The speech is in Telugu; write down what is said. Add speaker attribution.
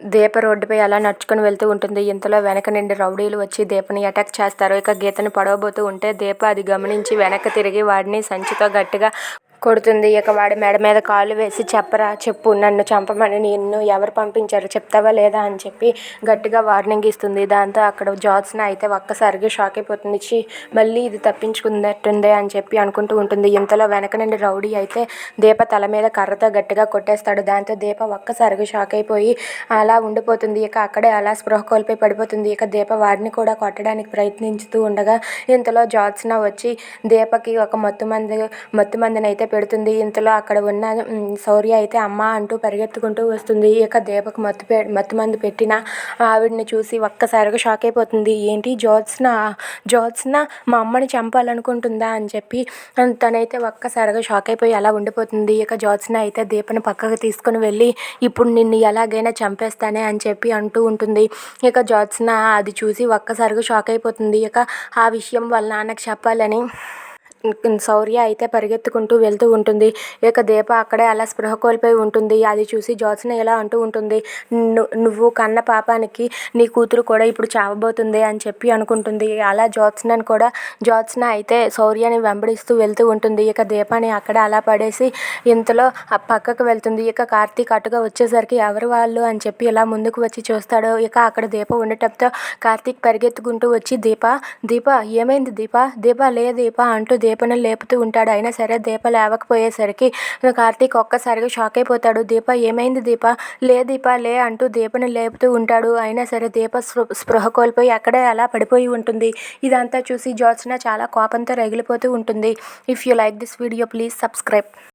Speaker 1: దీప రోడ్డుపై అలా నడుచుకుని వెళ్తూ ఉంటుంది. ఇంతలో వెనక నుండి రౌడీలు వచ్చి దీపని అటాక్ చేస్తారు. ఇక గీతని పడవబోతూ ఉంటే దీప అది గమనించి వెనక్కి తిరిగి వాడిని సంచితో గట్టిగా కొడుతుంది. ఇక వాడి మెడ మీద కాలు వేసి చెప్పు నన్ను చంపమని నిన్ను ఎవరు పంపించారు చెప్తావా లేదా అని చెప్పి గట్టిగా వార్నింగ్ ఇస్తుంది. దాంతో అక్కడ జ్యోత్స్న అయితే ఒక్కసారిగా షాక్ అయిపోతుంది. మళ్ళీ ఇది తప్పించుకున్నట్టుందే అని చెప్పి అనుకుంటూ ఉంటుంది. ఇంతలో వెనక నుండి రౌడీ అయితే దీప తల మీద కర్రతో గట్టిగా కొట్టేస్తాడు. దాంతో దీప ఒక్కసారిగా షాక్ అయిపోయి అలా ఉండిపోతుంది. ఇక అక్కడే అలా స్పృహ కోల్పోయి పడిపోతుంది. ఇక దీప వాడిని కూడా కొట్టడానికి ప్రయత్నించుతూ ఉండగా ఇంతలో జ్యోత్స్న వచ్చి దీపకి ఒక మత్తుమందిని అయితే పెడుతుంది. ఇంతలో అక్కడ ఉన్న శౌర్య అయితే అమ్మ అంటూ పరిగెత్తుకుంటూ వస్తుంది. ఇక దీపకు మత్తుమందు పెట్టిన ఆవిడని చూసి ఒక్కసారిగా షాక్ అయిపోతుంది. ఏంటి జ్యోత్స్న మా అమ్మని చంపాలనుకుంటుందా అని చెప్పి తనైతే ఒక్కసారిగా షాక్ అయిపోయి అలా ఉండిపోతుంది. ఇక జ్యోత్స్న అయితే దీపని పక్కకు తీసుకుని వెళ్ళి ఇప్పుడు నిన్ను ఎలాగైనా చంపేస్తానే అని చెప్పి అంటూ ఉంటుంది. ఇక జ్యోత్స్న అది చూసి ఒక్కసారిగా షాక్ అయిపోతుంది. ఇక ఆ విషయం వాళ్ళ నాన్నకి చెప్పాలని శౌర్య అయితే పరిగెత్తుకుంటూ వెళ్తూ ఉంటుంది. ఇక దీప అక్కడే అలా స్పృహ కోల్పోయి ఉంటుంది. అది చూసి జ్యోత్స్న ఇలా అంటూ ఉంటుంది, నువ్వు కన్న పాపానికి నీ కూతురు కూడా ఇప్పుడు చావబోతుంది అని చెప్పి అనుకుంటుంది. అలా జ్యోత్స్న అయితే శౌర్యని వెంబడిస్తూ వెళ్తూ ఉంటుంది. ఇక దీపాన్ని అక్కడ అలా పడేసి ఇంతలో పక్కకు వెళ్తుంది. ఇక కార్తీక్ అటుగా వచ్చేసరికి ఎవరు వాళ్ళు అని చెప్పి ఇలా ముందుకు వచ్చి చూస్తాడు. ఇక అక్కడ దీప ఉండటంతో కార్తీక్ పరిగెత్తుకుంటూ వచ్చి దీప ఏమైంది దీప లే దీప అంటూ దీపను లేపుతూ ఉంటాడు. అయినా సరే దీప లేవకపోయేసరికి కార్తీక్ ఒక్కసారిగా షాక్ అయిపోతాడు. దీప ఏమైంది దీప లే అంటూ దీపను లేపుతూ ఉంటాడు. అయినా సరే దీప స్పృహ కోల్పోయి అక్కడే అలా పడిపోయి ఉంటుంది. ఇదంతా చూసి జ్యోత్స్న చాలా కోపంతో రగిలిపోతూ ఉంటుంది. If you like this video please subscribe.